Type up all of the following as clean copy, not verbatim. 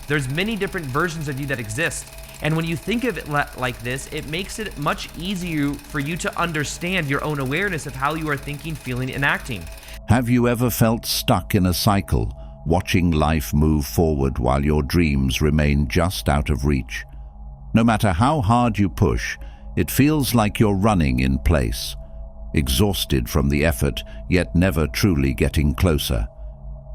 There's many different versions of you that exist. And when you think of it like this, it makes it much easier for you to understand your own awareness of how you are thinking, feeling, and acting. Have you ever felt stuck in a cycle, watching life move forward while your dreams remain just out of reach? No matter how hard you push, it feels like you're running in place, exhausted from the effort, yet never truly getting closer.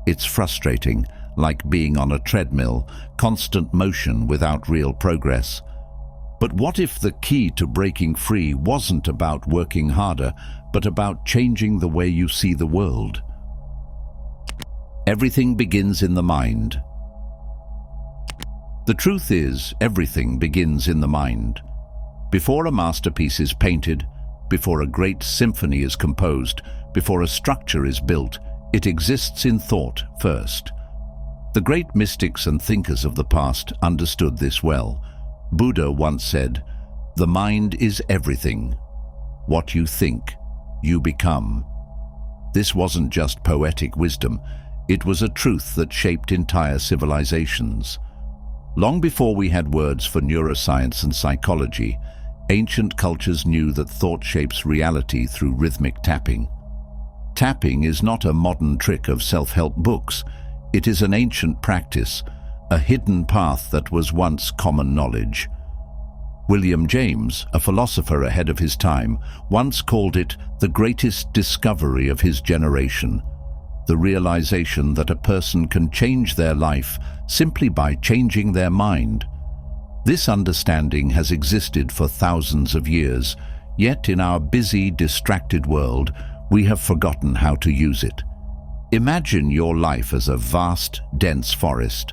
It's frustrating, like being on a treadmill, constant motion without real progress. But what if the key to breaking free wasn't about working harder, but about changing the way you see the world? Everything begins in the mind. The truth is, everything begins in the mind. Before a masterpiece is painted, before a great symphony is composed, before a structure is built, it exists in thought first. The great mystics and thinkers of the past understood this well. Buddha once said, "The mind is everything. What you think, you become." This wasn't just poetic wisdom, it was a truth that shaped entire civilizations. Long before we had words for neuroscience and psychology, ancient cultures knew that thought shapes reality through rhythmic tapping. Tapping is not a modern trick of self-help books. It is an ancient practice, a hidden path that was once common knowledge. William James, a philosopher ahead of his time, once called it the greatest discovery of his generation. The realization that a person can change their life simply by changing their mind. This understanding has existed for thousands of years, yet in our busy, distracted world, we have forgotten how to use it. Imagine your life as a vast, dense forest.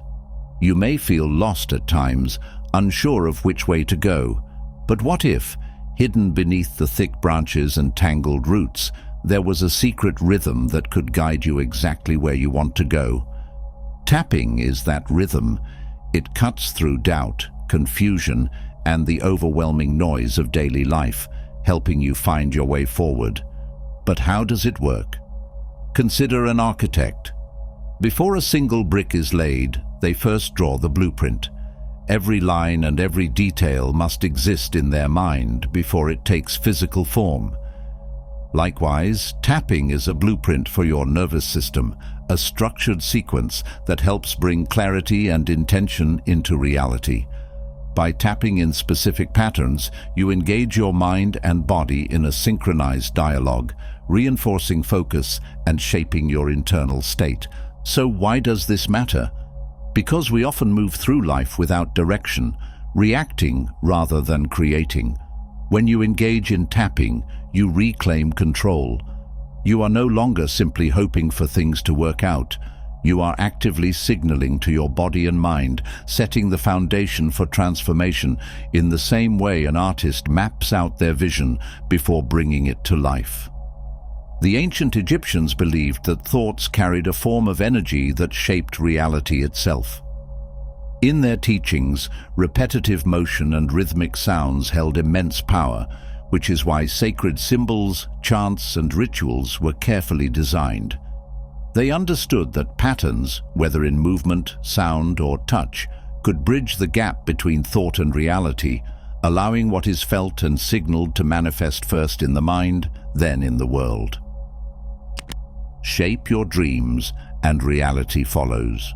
You may feel lost at times, unsure of which way to go. But what if, hidden beneath the thick branches and tangled roots, there was a secret rhythm that could guide you exactly where you want to go? Tapping is that rhythm. It cuts through doubt, confusion, and the overwhelming noise of daily life, helping you find your way forward. But how does it work? Consider an architect. Before a single brick is laid, they first draw the blueprint. Every line and every detail must exist in their mind before it takes physical form. Likewise, tapping is a blueprint for your nervous system, a structured sequence that helps bring clarity and intention into reality. By tapping in specific patterns, you engage your mind and body in a synchronized dialogue, reinforcing focus and shaping your internal state. So why does this matter? Because we often move through life without direction, reacting rather than creating. When you engage in tapping, you reclaim control. You are no longer simply hoping for things to work out. You are actively signaling to your body and mind, setting the foundation for transformation in the same way an artist maps out their vision before bringing it to life. The ancient Egyptians believed that thoughts carried a form of energy that shaped reality itself. In their teachings, repetitive motion and rhythmic sounds held immense power, which is why sacred symbols, chants, and rituals were carefully designed. They understood that patterns, whether in movement, sound, or touch, could bridge the gap between thought and reality, allowing what is felt and signaled to manifest first in the mind, then in the world. Shape your dreams, and reality follows.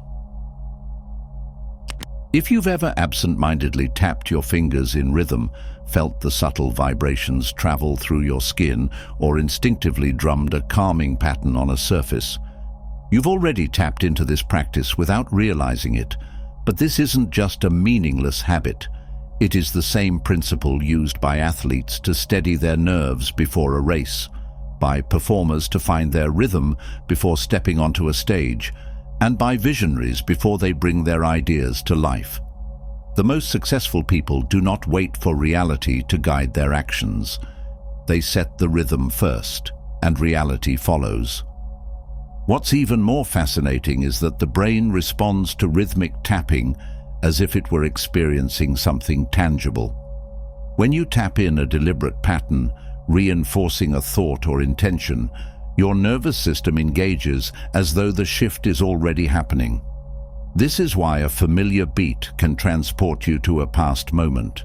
If you've ever absent-mindedly tapped your fingers in rhythm, felt the subtle vibrations travel through your skin, or instinctively drummed a calming pattern on a surface, you've already tapped into this practice without realizing it. But this isn't just a meaningless habit. It is the same principle used by athletes to steady their nerves before a race, by performers to find their rhythm before stepping onto a stage, and by visionaries before they bring their ideas to life. The most successful people do not wait for reality to guide their actions. They set the rhythm first, and reality follows. What's even more fascinating is that the brain responds to rhythmic tapping as if it were experiencing something tangible. When you tap in a deliberate pattern, reinforcing a thought or intention, your nervous system engages as though the shift is already happening. This is why a familiar beat can transport you to a past moment,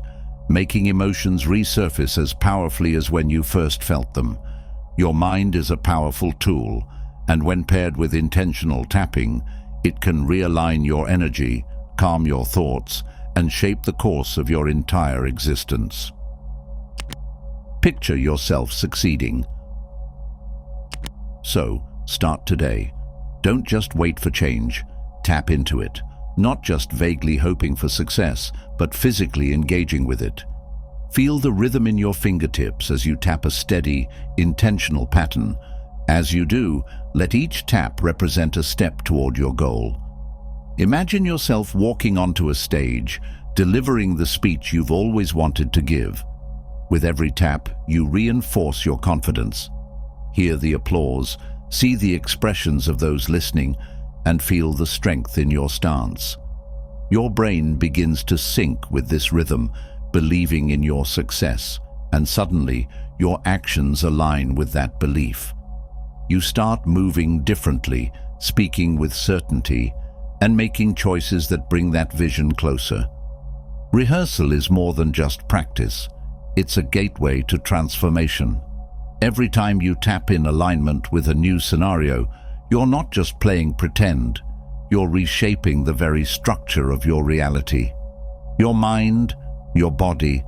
making emotions resurface as powerfully as when you first felt them. Your mind is a powerful tool, and when paired with intentional tapping, it can realign your energy, calm your thoughts, and shape the course of your entire existence. Picture yourself succeeding. So, start today. Don't just wait for change. Tap into it, not just vaguely hoping for success, but physically engaging with it. Feel the rhythm in your fingertips as you tap a steady, intentional pattern. As you do, let each tap represent a step toward your goal. Imagine yourself walking onto a stage, delivering the speech you've always wanted to give. With every tap, you reinforce your confidence. Hear the applause, see the expressions of those listening, and feel the strength in your stance. Your brain begins to sync with this rhythm, believing in your success, and suddenly your actions align with that belief. You start moving differently, speaking with certainty, and making choices that bring that vision closer. Rehearsal is more than just practice. It's a gateway to transformation. Every time you tap in alignment with a new scenario, you're not just playing pretend, you're reshaping the very structure of your reality. Your mind, your body,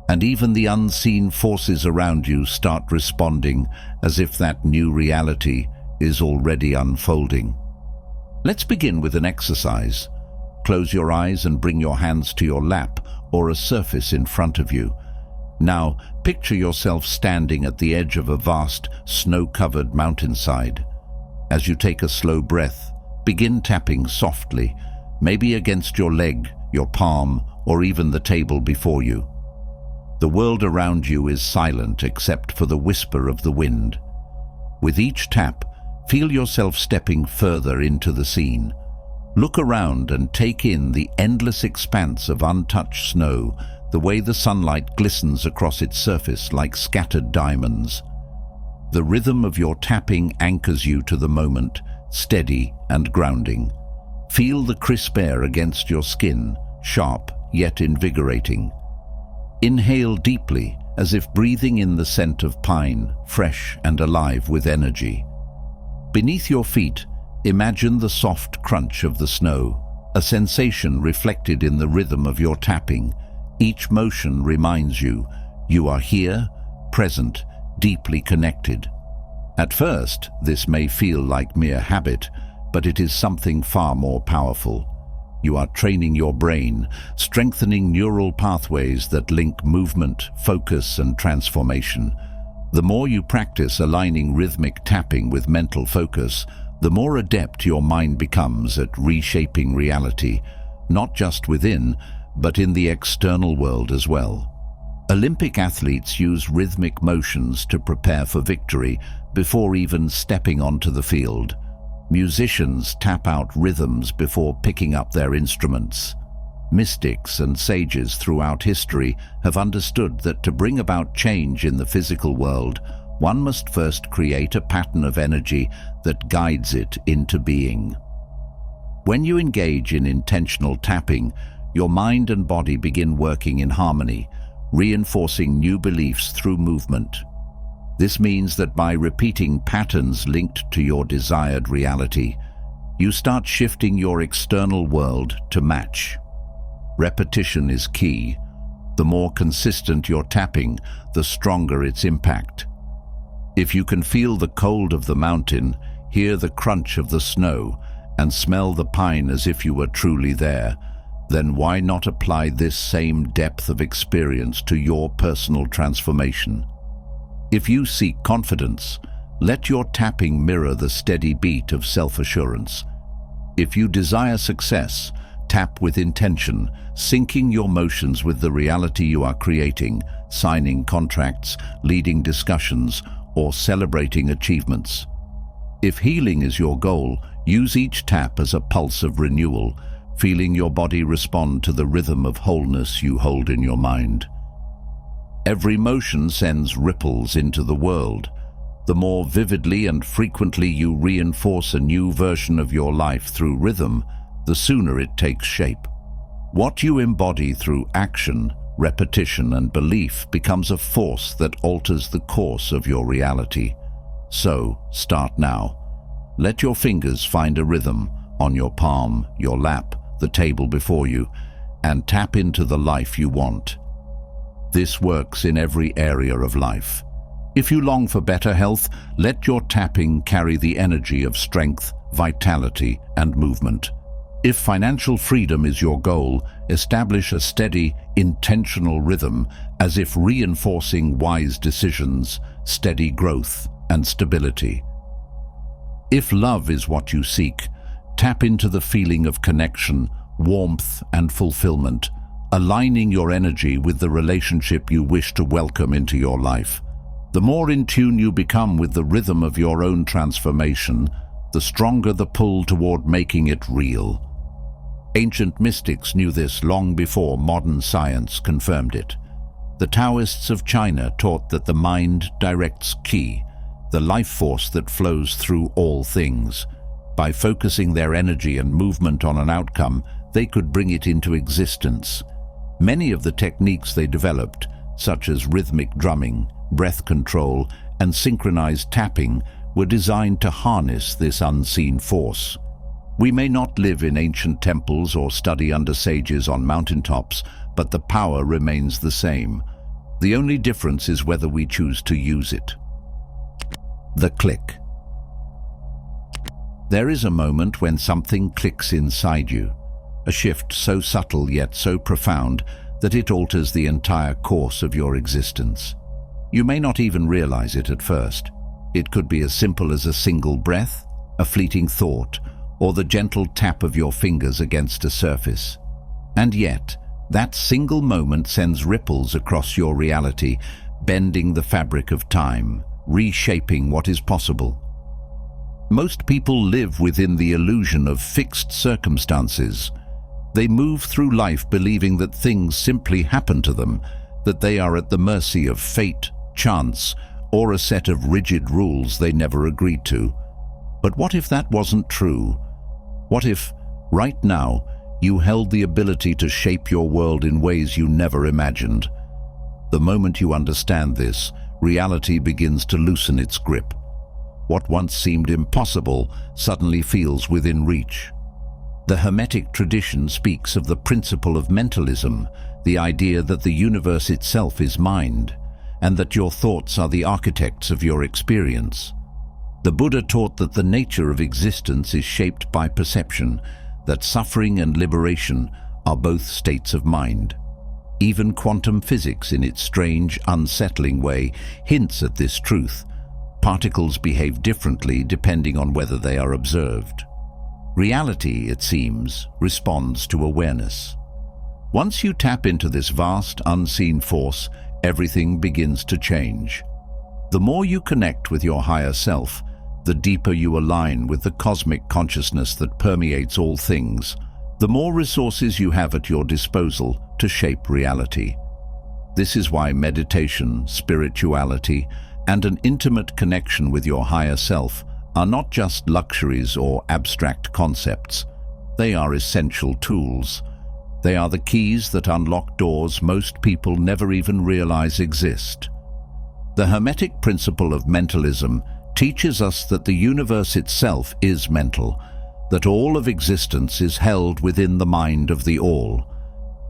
and even the unseen forces around you start responding as if that new reality is already unfolding. Let's begin with an exercise. Close your eyes and bring your hands to your lap or a surface in front of you. Now, picture yourself standing at the edge of a vast, snow-covered mountainside. As you take a slow breath, begin tapping softly, maybe against your leg, your palm, or even the table before you. The world around you is silent except for the whisper of the wind. With each tap, feel yourself stepping further into the scene. Look around and take in the endless expanse of untouched snow, the way the sunlight glistens across its surface like scattered diamonds. The rhythm of your tapping anchors you to the moment, steady and grounding. Feel the crisp air against your skin, sharp yet invigorating. Inhale deeply, as if breathing in the scent of pine, fresh and alive with energy. Beneath your feet, imagine the soft crunch of the snow, a sensation reflected in the rhythm of your tapping. Each motion reminds you, you are here, present, deeply connected. At first, this may feel like mere habit, but it is something far more powerful. You are training your brain, strengthening neural pathways that link movement, focus, and transformation. The more you practice aligning rhythmic tapping with mental focus, the more adept your mind becomes at reshaping reality, not just within, but in the external world as well. Olympic athletes use rhythmic motions to prepare for victory before even stepping onto the field. Musicians tap out rhythms before picking up their instruments. Mystics and sages throughout history have understood that to bring about change in the physical world, one must first create a pattern of energy that guides it into being. When you engage in intentional tapping, your mind and body begin working in harmony, reinforcing new beliefs through movement. This means that by repeating patterns linked to your desired reality, you start shifting your external world to match. Repetition is key. The more consistent your tapping, the stronger its impact. If you can feel the cold of the mountain, hear the crunch of the snow, and smell the pine as if you were truly there, then why not apply this same depth of experience to your personal transformation? If you seek confidence, let your tapping mirror the steady beat of self-assurance. If you desire success, tap with intention, syncing your motions with the reality you are creating, signing contracts, leading discussions, or celebrating achievements. If healing is your goal, use each tap as a pulse of renewal, feeling your body respond to the rhythm of wholeness you hold in your mind. Every motion sends ripples into the world. The more vividly and frequently you reinforce a new version of your life through rhythm, the sooner it takes shape. What you embody through action, repetition, and belief becomes a force that alters the course of your reality. So, start now. Let your fingers find a rhythm on your palm, your lap, the table before you, and tap into the life you want. This works in every area of life. If you long for better health, let your tapping carry the energy of strength, vitality, and movement. If financial freedom is your goal, establish a steady, intentional rhythm, as if reinforcing wise decisions, steady growth, and stability. If love is what you seek, tap into the feeling of connection, warmth, and fulfillment, aligning your energy with the relationship you wish to welcome into your life. The more in tune you become with the rhythm of your own transformation, the stronger the pull toward making it real. Ancient mystics knew this long before modern science confirmed it. The Taoists of China taught that the mind directs qi, the life force that flows through all things. By focusing their energy and movement on an outcome, they could bring it into existence. Many of the techniques they developed, such as rhythmic drumming, breath control, and synchronized tapping, were designed to harness this unseen force. We may not live in ancient temples or study under sages on mountaintops, but the power remains the same. The only difference is whether we choose to use it. The click. There is a moment when something clicks inside you, a shift so subtle yet so profound that it alters the entire course of your existence. You may not even realize it at first. It could be as simple as a single breath, a fleeting thought, or the gentle tap of your fingers against a surface. And yet, that single moment sends ripples across your reality, bending the fabric of time, reshaping what is possible. Most people live within the illusion of fixed circumstances. They move through life believing that things simply happen to them, that they are at the mercy of fate, chance, or a set of rigid rules they never agreed to. But what if that wasn't true? What if, right now, you held the ability to shape your world in ways you never imagined? The moment you understand this, reality begins to loosen its grip. What once seemed impossible suddenly feels within reach. The Hermetic tradition speaks of the principle of mentalism, the idea that the universe itself is mind, and that your thoughts are the architects of your experience. The Buddha taught that the nature of existence is shaped by perception, that suffering and liberation are both states of mind. Even quantum physics, in its strange, unsettling way, hints at this truth. Particles behave differently depending on whether they are observed. Reality, it seems, responds to awareness. Once you tap into this vast, unseen force, everything begins to change. The more you connect with your higher self, the deeper you align with the cosmic consciousness that permeates all things, the more resources you have at your disposal to shape reality. This is why meditation, spirituality, and an intimate connection with your higher self are not just luxuries or abstract concepts. They are essential tools. They are the keys that unlock doors most people never even realize exist. The Hermetic principle of mentalism teaches us that the universe itself is mental, that all of existence is held within the mind of the all.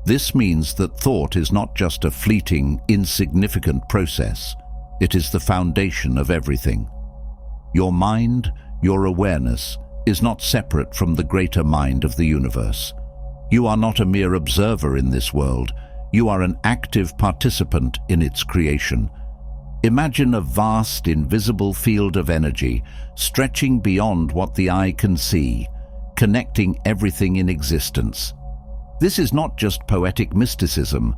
This means that thought is not just a fleeting, insignificant process. It is the foundation of everything. Your mind, your awareness, is not separate from the greater mind of the universe. You are not a mere observer in this world. You are an active participant in its creation. Imagine a vast, invisible field of energy stretching beyond what the eye can see, connecting everything in existence. This is not just poetic mysticism.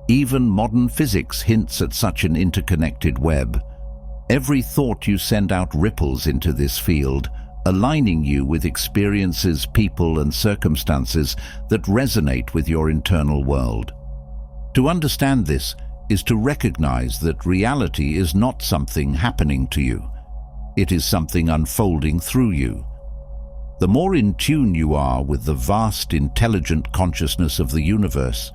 Even modern physics hints at such an interconnected web. Every thought you send out ripples into this field, aligning you with experiences, people, and circumstances that resonate with your internal world. To understand this is to recognize that reality is not something happening to you. It is something unfolding through you. The more in tune you are with the vast, intelligent consciousness of the universe,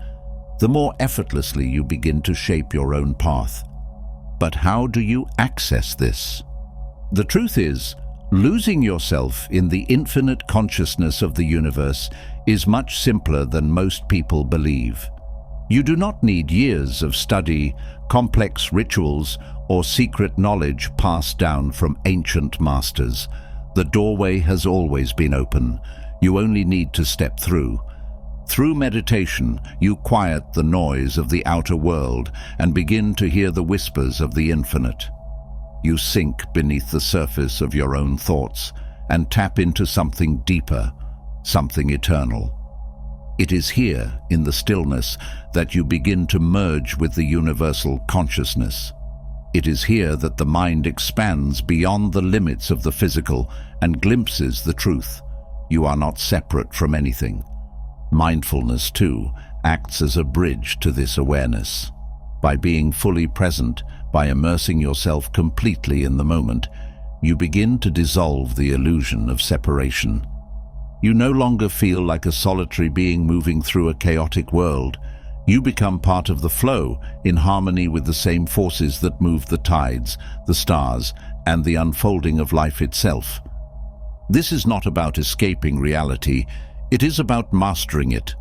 the more effortlessly you begin to shape your own path. But how do you access this? The truth is, losing yourself in the infinite consciousness of the universe is much simpler than most people believe. You do not need years of study, complex rituals, or secret knowledge passed down from ancient masters. The doorway has always been open. You only need to step through. Through meditation, you quiet the noise of the outer world and begin to hear the whispers of the infinite. You sink beneath the surface of your own thoughts and tap into something deeper, something eternal. It is here, in the stillness, that you begin to merge with the universal consciousness. It is here that the mind expands beyond the limits of the physical and glimpses the truth. You are not separate from anything. Mindfulness, too, acts as a bridge to this awareness. By being fully present, by immersing yourself completely in the moment, you begin to dissolve the illusion of separation. You no longer feel like a solitary being moving through a chaotic world. You become part of the flow, in harmony with the same forces that move the tides, the stars, and the unfolding of life itself. This is not about escaping reality, it is about mastering it.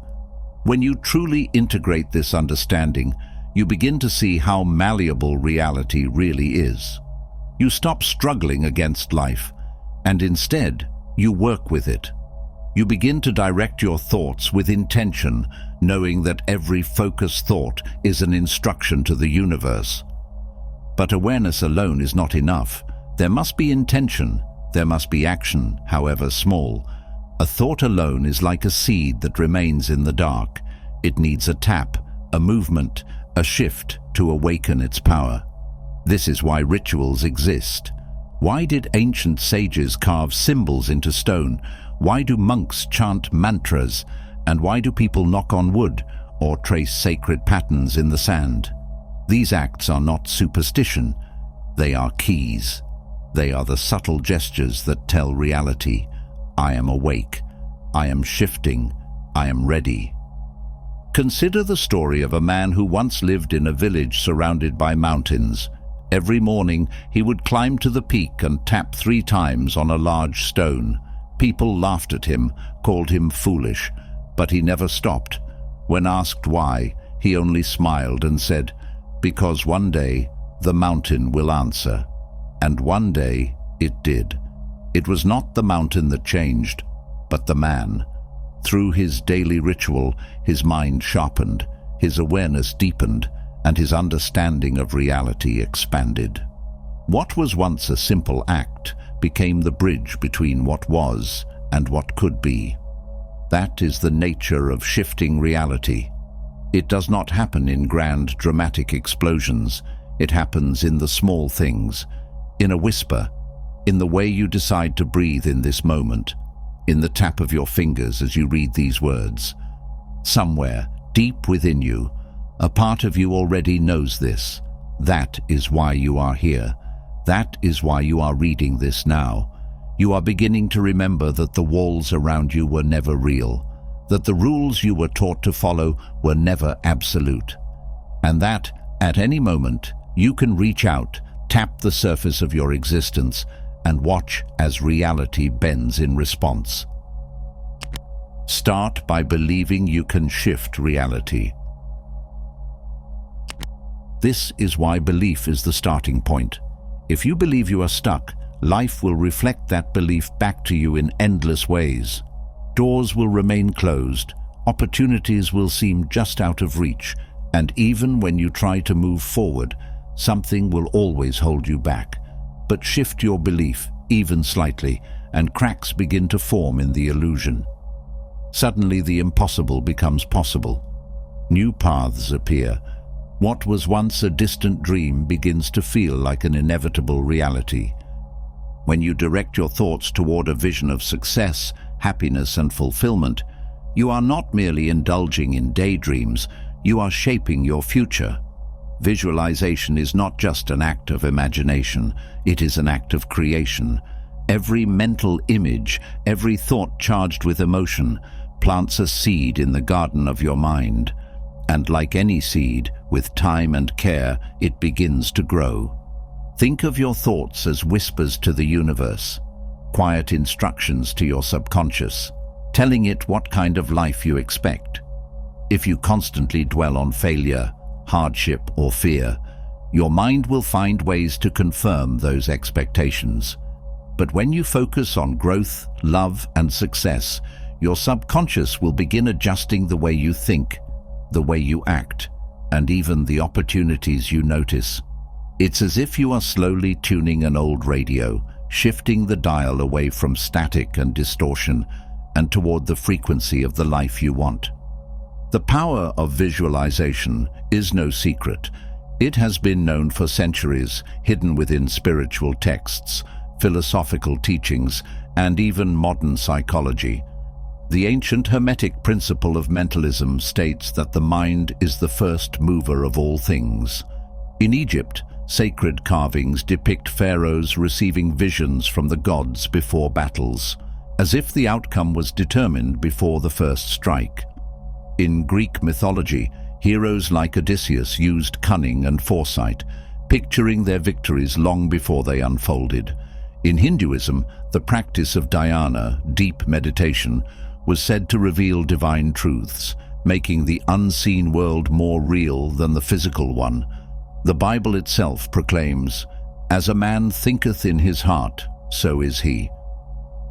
When you truly integrate this understanding, you begin to see how malleable reality really is. You stop struggling against life, and instead, you work with it. You begin to direct your thoughts with intention, knowing that every focused thought is an instruction to the universe. But awareness alone is not enough. There must be intention. There must be action, however small. A thought alone is like a seed that remains in the dark. It needs a tap, a movement, a shift to awaken its power. This is why rituals exist. Why did ancient sages carve symbols into stone? Why do monks chant mantras? And why do people knock on wood or trace sacred patterns in the sand? These acts are not superstition. They are keys. They are the subtle gestures that tell reality. I am awake. I am shifting. I am ready. Consider the story of a man who once lived in a village surrounded by mountains. Every morning, he would climb to the peak and tap 3 times on a large stone. People laughed at him, called him foolish, but he never stopped. When asked why, he only smiled and said, "Because one day the mountain will answer." And one day it did. It was not the mountain that changed, but the man. Through his daily ritual, his mind sharpened, his awareness deepened, and his understanding of reality expanded. What was once a simple act became the bridge between what was and what could be. That is the nature of shifting reality. It does not happen in grand, dramatic explosions. It happens in the small things, in a whisper, in the way you decide to breathe in this moment, in the tap of your fingers as you read these words. Somewhere, deep within you, a part of you already knows this. That is why you are here. That is why you are reading this now. You are beginning to remember that the walls around you were never real, that the rules you were taught to follow were never absolute, and that, at any moment, you can reach out, tap the surface of your existence, and watch as reality bends in response. Start by believing you can shift reality. This is why belief is the starting point. If you believe you are stuck, life will reflect that belief back to you in endless ways. Doors will remain closed, opportunities will seem just out of reach, and even when you try to move forward, something will always hold you back. But shift your belief, even slightly, and cracks begin to form in the illusion. Suddenly the impossible becomes possible. New paths appear. What was once a distant dream begins to feel like an inevitable reality. When you direct your thoughts toward a vision of success, happiness, and fulfillment, you are not merely indulging in daydreams, you are shaping your future. Visualization is not just an act of imagination, it is an act of creation. Every mental image, every thought charged with emotion, plants a seed in the garden of your mind. And like any seed, with time and care, it begins to grow. Think of your thoughts as whispers to the universe, quiet instructions to your subconscious, telling it what kind of life you expect. If you constantly dwell on failure, hardship, or fear, your mind will find ways to confirm those expectations. But when you focus on growth, love, and success, your subconscious will begin adjusting the way you think, the way you act, and even the opportunities you notice. It's as if you are slowly tuning an old radio, shifting the dial away from static and distortion and toward the frequency of the life you want. The power of visualization is no secret. It has been known for centuries, hidden within spiritual texts, philosophical teachings, and even modern psychology. The ancient Hermetic principle of mentalism states that the mind is the first mover of all things. In Egypt, sacred carvings depict pharaohs receiving visions from the gods before battles, as if the outcome was determined before the first strike. In Greek mythology, heroes like Odysseus used cunning and foresight, picturing their victories long before they unfolded. In Hinduism, the practice of dhyana, deep meditation, was said to reveal divine truths, making the unseen world more real than the physical one. The Bible itself proclaims, "As a man thinketh in his heart, so is he."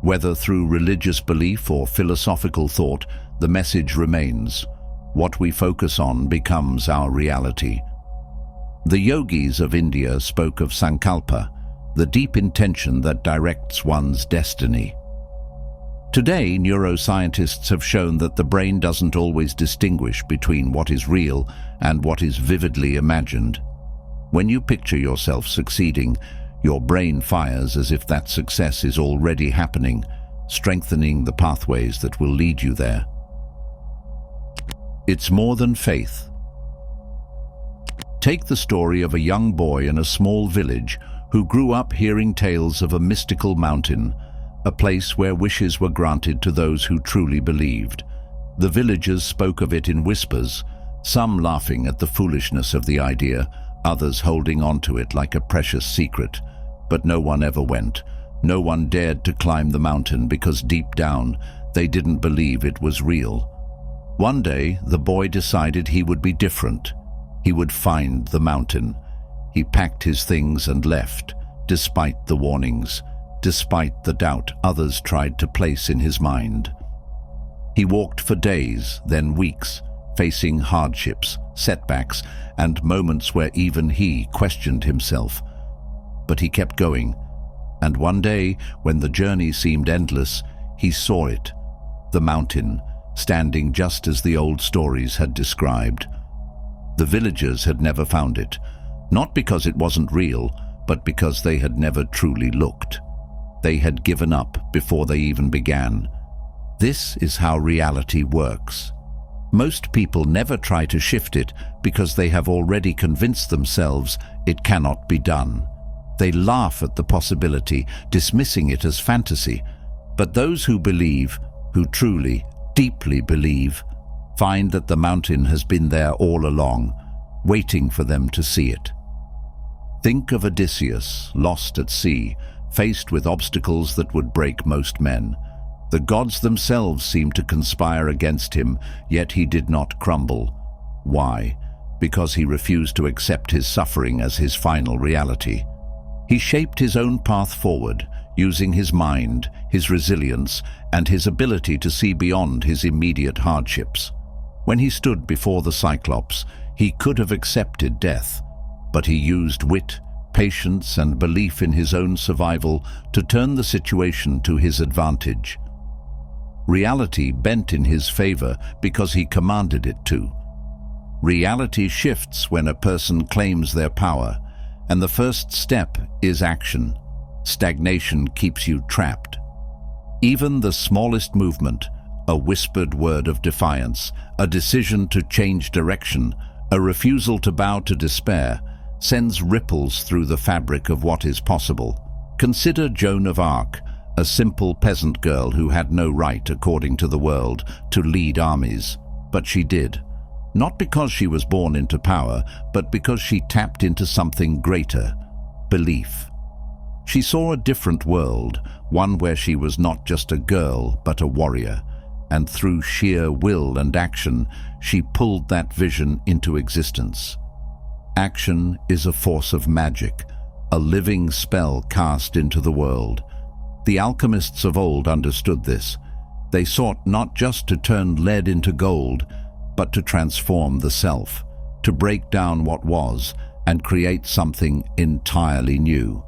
Whether through religious belief or philosophical thought, the message remains: what we focus on becomes our reality. The yogis of India spoke of sankalpa, the deep intention that directs one's destiny. Today, neuroscientists have shown that the brain doesn't always distinguish between what is real and what is vividly imagined. When you picture yourself succeeding, your brain fires as if that success is already happening, strengthening the pathways that will lead you there. It's more than faith. Take the story of a young boy in a small village who grew up hearing tales of a mystical mountain, a place where wishes were granted to those who truly believed. The villagers spoke of it in whispers, some laughing at the foolishness of the idea, others holding on to it like a precious secret. But no one ever went. No one dared to climb the mountain because deep down they didn't believe it was real. One day, the boy decided he would be different. He would find the mountain. He packed his things and left, despite the warnings, despite the doubt others tried to place in his mind. He walked for days, then weeks, facing hardships, setbacks, and moments where even he questioned himself. But he kept going, and one day, when the journey seemed endless, he saw it, the mountain, standing just as the old stories had described. The villagers had never found it, not because it wasn't real, but because they had never truly looked. They had given up before they even began. This is how reality works. Most people never try to shift it because they have already convinced themselves it cannot be done. They laugh at the possibility, dismissing it as fantasy. But those who believe, who truly, deeply believe, find that the mountain has been there all along, waiting for them to see it. Think of Odysseus, lost at sea, faced with obstacles that would break most men. The gods themselves seemed to conspire against him, yet he did not crumble. Why? Because he refused to accept his suffering as his final reality. He shaped his own path forward, using his mind, his resilience, and his ability to see beyond his immediate hardships. When he stood before the Cyclops, he could have accepted death, but he used wit, patience, and belief in his own survival to turn the situation to his advantage. Reality bent in his favor because he commanded it to. Reality shifts when a person claims their power, and the first step is action. Stagnation keeps you trapped. Even the smallest movement, a whispered word of defiance, a decision to change direction, a refusal to bow to despair, sends ripples through the fabric of what is possible. Consider Joan of Arc, a simple peasant girl who had no right, according to the world, to lead armies. But she did. Not because she was born into power, but because she tapped into something greater: belief. She saw a different world, one where she was not just a girl, but a warrior. And through sheer will and action, she pulled that vision into existence. Action is a force of magic, a living spell cast into the world. The alchemists of old understood this. They sought not just to turn lead into gold, but to transform the self, to break down what was and create something entirely new.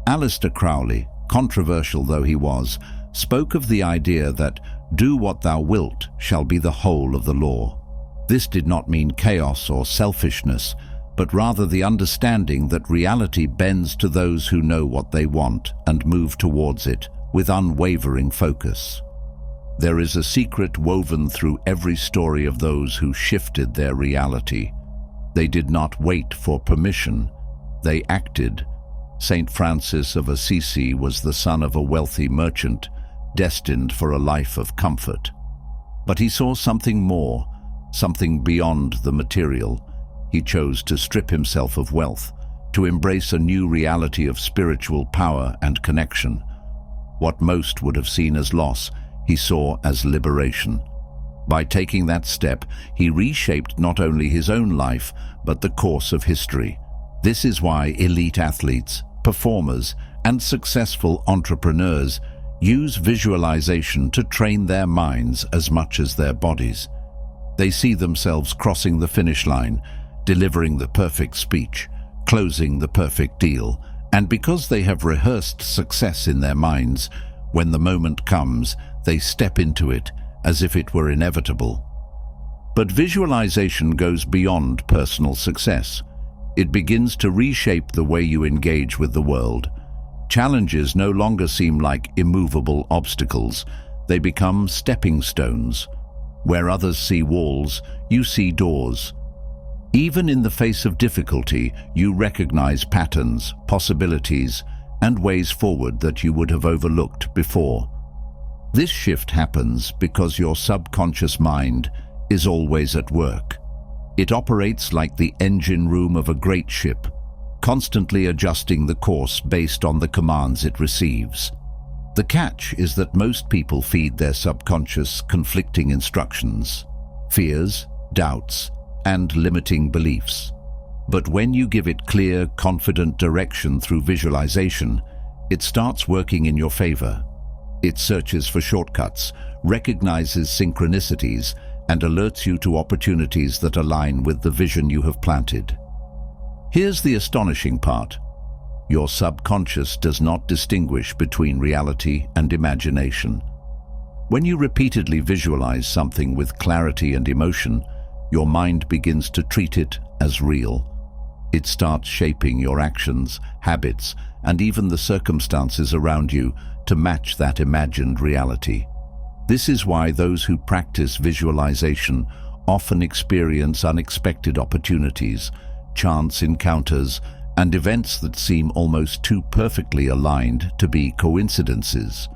Aleister Crowley, controversial though he was, spoke of the idea that "do what thou wilt" shall be the whole of the law. This did not mean chaos or selfishness, but rather the understanding that reality bends to those who know what they want and move towards it with unwavering focus. There is a secret woven through every story of those who shifted their reality. They did not wait for permission. They acted. Saint Francis of Assisi was the son of a wealthy merchant, destined for a life of comfort. But he saw something more, something beyond the material. He chose to strip himself of wealth, to embrace a new reality of spiritual power and connection. What most would have seen as loss, he saw as liberation. By taking that step, he reshaped not only his own life, but the course of history. This is why elite athletes, performers, and successful entrepreneurs use visualization to train their minds as much as their bodies. They see themselves crossing the finish line, delivering the perfect speech, closing the perfect deal, and because they have rehearsed success in their minds, when the moment comes, they step into it as if it were inevitable. But visualization goes beyond personal success. It begins to reshape the way you engage with the world. Challenges no longer seem like immovable obstacles. They become stepping stones. Where others see walls, you see doors. Even in the face of difficulty, you recognize patterns, possibilities, and ways forward that you would have overlooked before. This shift happens because your subconscious mind is always at work. It operates like the engine room of a great ship, constantly adjusting the course based on the commands it receives. The catch is that most people feed their subconscious conflicting instructions, fears, doubts, and limiting beliefs. But when you give it clear, confident direction through visualization, it starts working in your favor. It searches for shortcuts, recognizes synchronicities, and alerts you to opportunities that align with the vision you have planted. Here's the astonishing part. Your subconscious does not distinguish between reality and imagination. When you repeatedly visualize something with clarity and emotion, your mind begins to treat it as real. It starts shaping your actions, habits, and even the circumstances around you to match that imagined reality. This is why those who practice visualization often experience unexpected opportunities, chance encounters, and events that seem almost too perfectly aligned to be coincidences.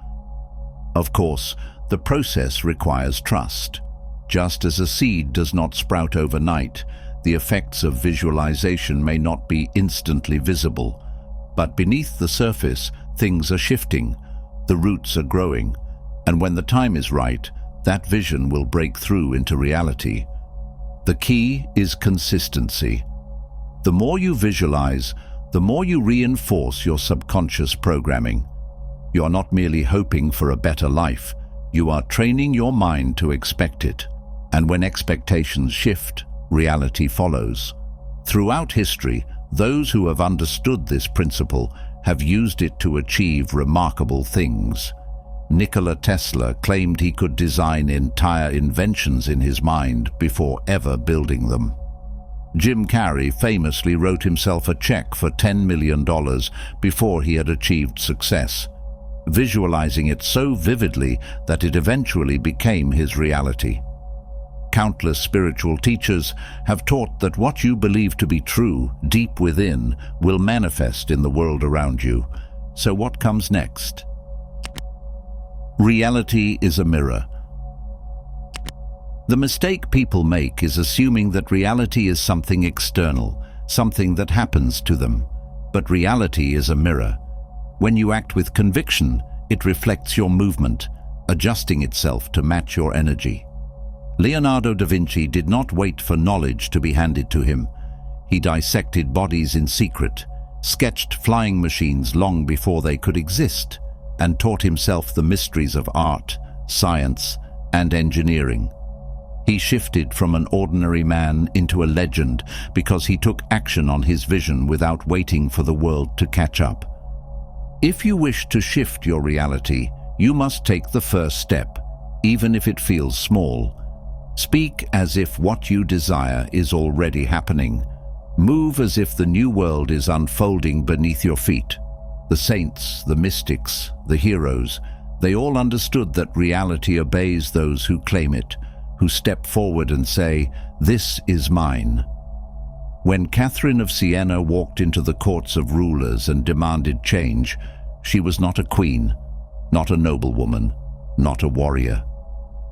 Of course, the process requires trust. Just as a seed does not sprout overnight, the effects of visualization may not be instantly visible. But beneath the surface, things are shifting, the roots are growing, and when the time is right, that vision will break through into reality. The key is consistency. The more you visualize, the more you reinforce your subconscious programming. You are not merely hoping for a better life, you are training your mind to expect it. And when expectations shift, reality follows. Throughout history, those who have understood this principle have used it to achieve remarkable things. Nikola Tesla claimed he could design entire inventions in his mind before ever building them. Jim Carrey famously wrote himself a check for $10 million before he had achieved success, visualizing it so vividly that it eventually became his reality. Countless spiritual teachers have taught that what you believe to be true deep within will manifest in the world around you. So what comes next? Reality is a mirror. The mistake people make is assuming that reality is something external, something that happens to them. But reality is a mirror. When you act with conviction, it reflects your movement, adjusting itself to match your energy. Leonardo da Vinci did not wait for knowledge to be handed to him. He dissected bodies in secret, sketched flying machines long before they could exist, and taught himself the mysteries of art, science, and engineering. He shifted from an ordinary man into a legend because he took action on his vision without waiting for the world to catch up. If you wish to shift your reality, you must take the first step, even if it feels small. Speak as if what you desire is already happening. Move as if the new world is unfolding beneath your feet. The saints, the mystics, the heroes, they all understood that reality obeys those who claim it, who step forward and say, "This is mine." When Catherine of Siena walked into the courts of rulers and demanded change, she was not a queen, not a noblewoman, not a warrior.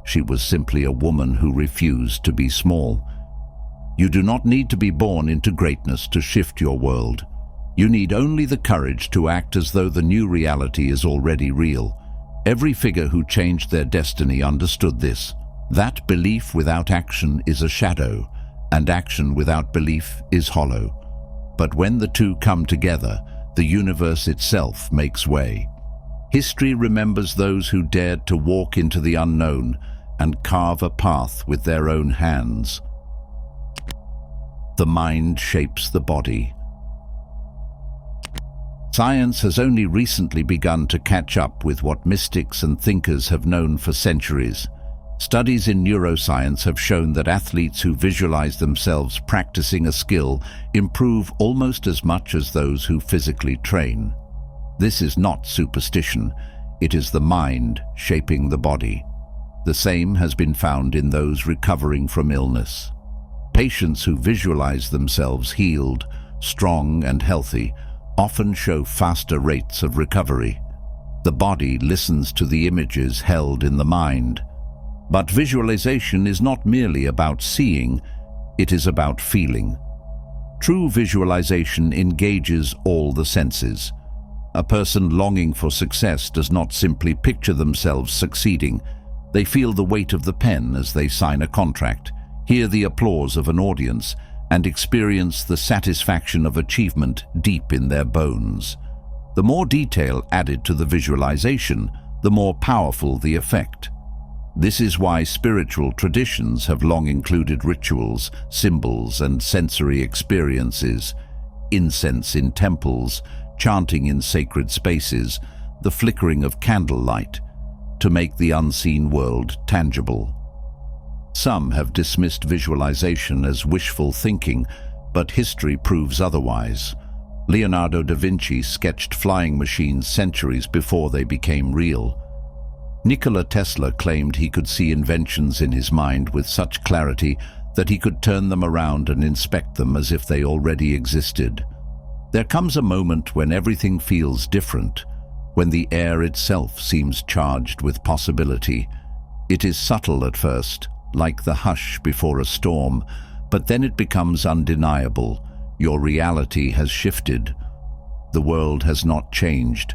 She was simply a woman who refused to be small. You do not need to be born into greatness to shift your world. You need only the courage to act as though the new reality is already real. Every figure who changed their destiny understood this. That belief without action is a shadow, and action without belief is hollow. But when the two come together, the universe itself makes way. History remembers those who dared to walk into the unknown and carve a path with their own hands. The mind shapes the body. Science has only recently begun to catch up with what mystics and thinkers have known for centuries. Studies in neuroscience have shown that athletes who visualize themselves practicing a skill improve almost as much as those who physically train. This is not superstition, it is the mind shaping the body. The same has been found in those recovering from illness. Patients who visualize themselves healed, strong and healthy often show faster rates of recovery. The body listens to the images held in the mind. But visualization is not merely about seeing, it is about feeling. True visualization engages all the senses. A person longing for success does not simply picture themselves succeeding. They feel the weight of the pen as they sign a contract, hear the applause of an audience, and experience the satisfaction of achievement deep in their bones. The more detail added to the visualization, the more powerful the effect. This is why spiritual traditions have long included rituals, symbols, and sensory experiences, incense in temples, chanting in sacred spaces, the flickering of candlelight, to make the unseen world tangible. Some have dismissed visualization as wishful thinking, but history proves otherwise. Leonardo da Vinci sketched flying machines centuries before they became real. Nikola Tesla claimed he could see inventions in his mind with such clarity that he could turn them around and inspect them as if they already existed. There comes a moment when everything feels different, when the air itself seems charged with possibility. It is subtle at first, like the hush before a storm, but then it becomes undeniable. Your reality has shifted. The world has not changed,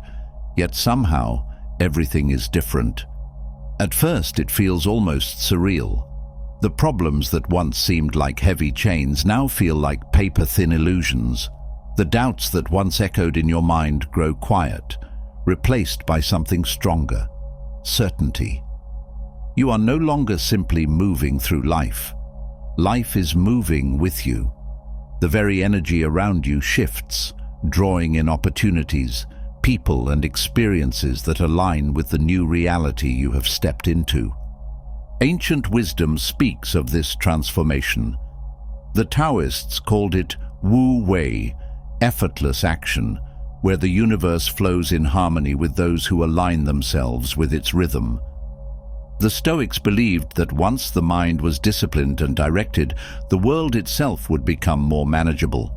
yet somehow everything is different. At first it feels almost surreal. The problems that once seemed like heavy chains now feel like paper-thin illusions. The doubts that once echoed in your mind grow quiet, replaced by something stronger: certainty. You are no longer simply moving through life. Life is moving with you. The very energy around you shifts, drawing in opportunities, people and experiences that align with the new reality you have stepped into. Ancient wisdom speaks of this transformation. The Taoists called it Wu Wei, effortless action, where the universe flows in harmony with those who align themselves with its rhythm. The Stoics believed that once the mind was disciplined and directed, the world itself would become more manageable.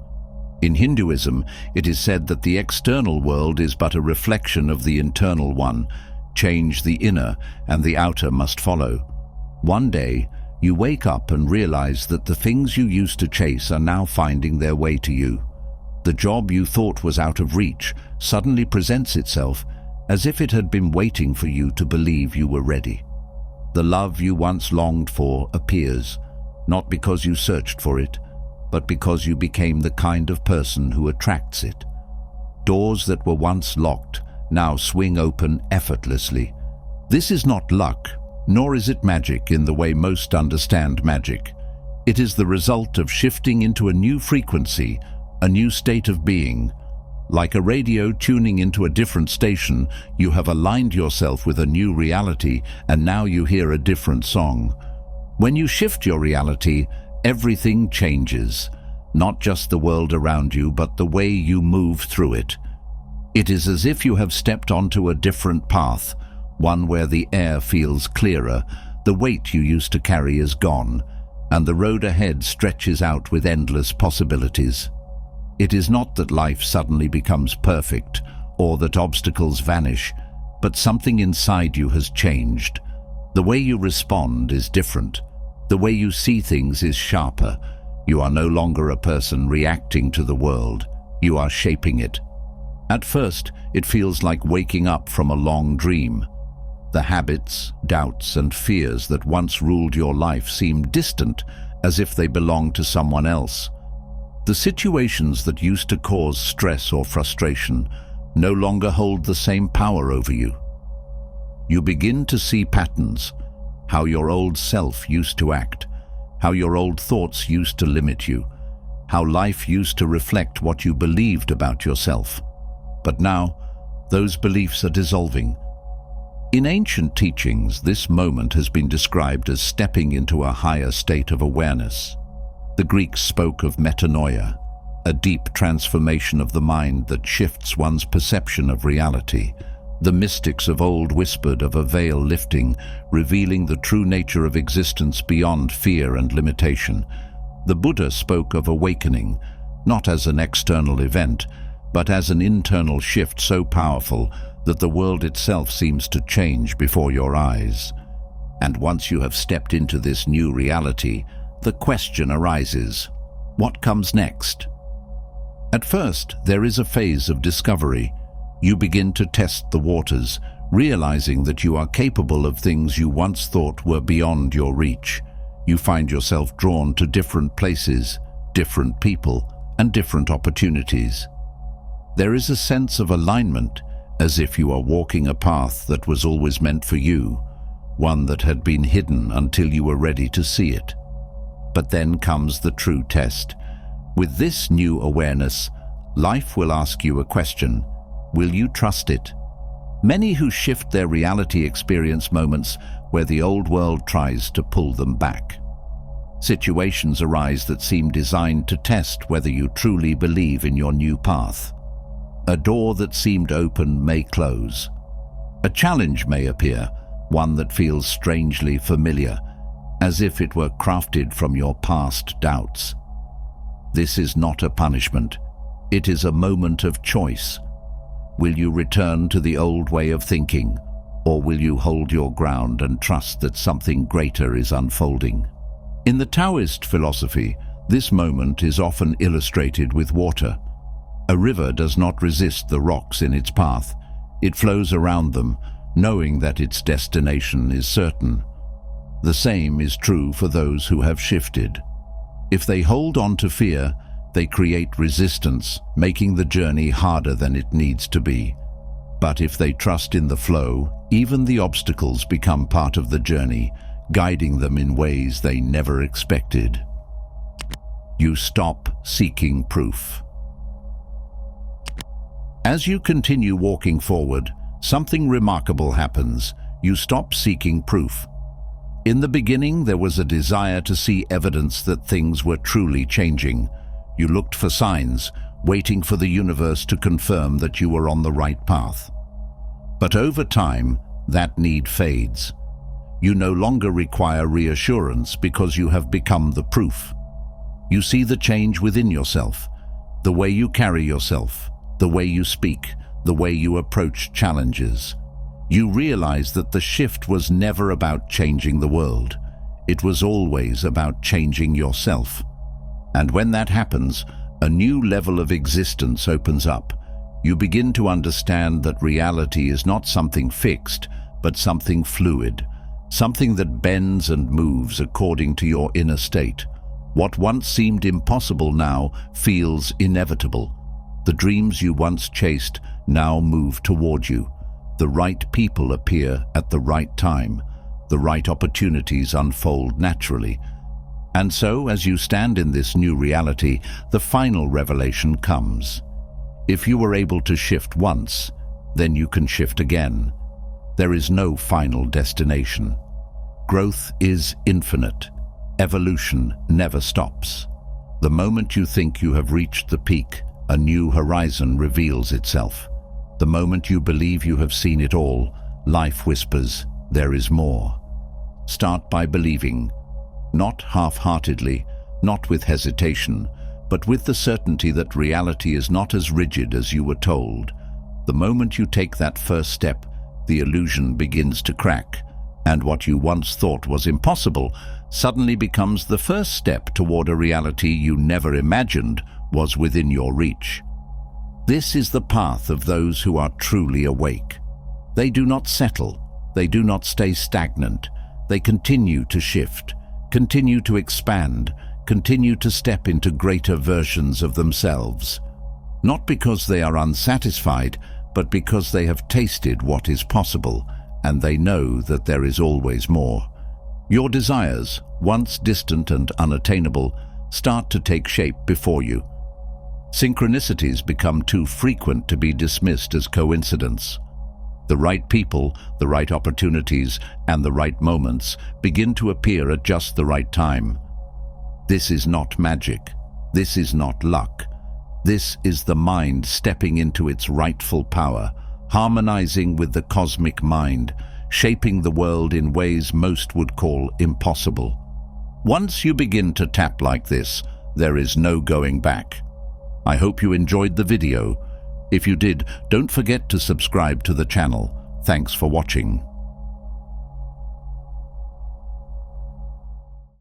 In Hinduism, it is said that the external world is but a reflection of the internal one. Change the inner, and the outer must follow. One day, you wake up and realize that the things you used to chase are now finding their way to you. The job you thought was out of reach suddenly presents itself as if it had been waiting for you to believe you were ready. The love you once longed for appears, not because you searched for it, but because you became the kind of person who attracts it. Doors that were once locked now swing open effortlessly. This is not luck, nor is it magic in the way most understand magic. It is the result of shifting into a new frequency, a new state of being. Like a radio tuning into a different station, you have aligned yourself with a new reality, and now you hear a different song. When you shift your reality, everything changes. Not just the world around you, but the way you move through it. It is as if you have stepped onto a different path, one where the air feels clearer, the weight you used to carry is gone, and the road ahead stretches out with endless possibilities. It is not that life suddenly becomes perfect, or that obstacles vanish, but something inside you has changed. The way you respond is different. The way you see things is sharper. You are no longer a person reacting to the world. You are shaping it. At first, it feels like waking up from a long dream. The habits, doubts, and fears that once ruled your life seem distant, as if they belonged to someone else. The situations that used to cause stress or frustration no longer hold the same power over you. You begin to see patterns, how your old self used to act, how your old thoughts used to limit you, how life used to reflect what you believed about yourself. But now, those beliefs are dissolving. In ancient teachings, this moment has been described as stepping into a higher state of awareness. The Greeks spoke of metanoia, a deep transformation of the mind that shifts one's perception of reality. The mystics of old whispered of a veil lifting, revealing the true nature of existence beyond fear and limitation. The Buddha spoke of awakening, not as an external event, but as an internal shift so powerful that the world itself seems to change before your eyes. And once you have stepped into this new reality, the question arises, what comes next? At first, there is a phase of discovery. You begin to test the waters, realizing that you are capable of things you once thought were beyond your reach. You find yourself drawn to different places, different people, and different opportunities. There is a sense of alignment, as if you are walking a path that was always meant for you, one that had been hidden until you were ready to see it. But then comes the true test. With this new awareness, life will ask you a question. Will you trust it? Many who shift their reality experience moments where the old world tries to pull them back. Situations arise that seem designed to test whether you truly believe in your new path. A door that seemed open may close. A challenge may appear, one that feels strangely familiar, as if it were crafted from your past doubts. This is not a punishment. It is a moment of choice. Will you return to the old way of thinking, or will you hold your ground and trust that something greater is unfolding? In the Taoist philosophy, this moment is often illustrated with water. A river does not resist the rocks in its path. It flows around them, knowing that its destination is certain. The same is true for those who have shifted. If they hold on to fear, they create resistance, making the journey harder than it needs to be. But if they trust in the flow, even the obstacles become part of the journey, guiding them in ways they never expected. You stop seeking proof. As you continue walking forward, something remarkable happens. You stop seeking proof. In the beginning, there was a desire to see evidence that things were truly changing. You looked for signs, waiting for the universe to confirm that you were on the right path. But over time, that need fades. You no longer require reassurance because you have become the proof. You see the change within yourself, the way you carry yourself, the way you speak, the way you approach challenges. You realize that the shift was never about changing the world. It was always about changing yourself. And when that happens, a new level of existence opens up. You begin to understand that reality is not something fixed, but something fluid, something that bends and moves according to your inner state. What once seemed impossible now feels inevitable. The dreams you once chased now move toward you. The right people appear at the right time. The right opportunities unfold naturally. And so, as you stand in this new reality, the final revelation comes. If you were able to shift once, then you can shift again. There is no final destination. Growth is infinite. Evolution never stops. The moment you think you have reached the peak, a new horizon reveals itself. The moment you believe you have seen it all, life whispers, there is more. Start by believing, not half-heartedly, not with hesitation, but with the certainty that reality is not as rigid as you were told. The moment you take that first step, the illusion begins to crack, and what you once thought was impossible suddenly becomes the first step toward a reality you never imagined was within your reach. This is the path of those who are truly awake. They do not settle. They do not stay stagnant. They continue to shift, continue to expand, continue to step into greater versions of themselves. Not because they are unsatisfied, but because they have tasted what is possible, and they know that there is always more. Your desires, once distant and unattainable, start to take shape before you. Synchronicities become too frequent to be dismissed as coincidence. The right people, the right opportunities, and the right moments begin to appear at just the right time. This is not magic. This is not luck. This is the mind stepping into its rightful power, harmonizing with the cosmic mind, shaping the world in ways most would call impossible. Once you begin to tap like this, there is no going back. I hope you enjoyed the video. If you did, don't forget to subscribe to the channel. Thanks for watching.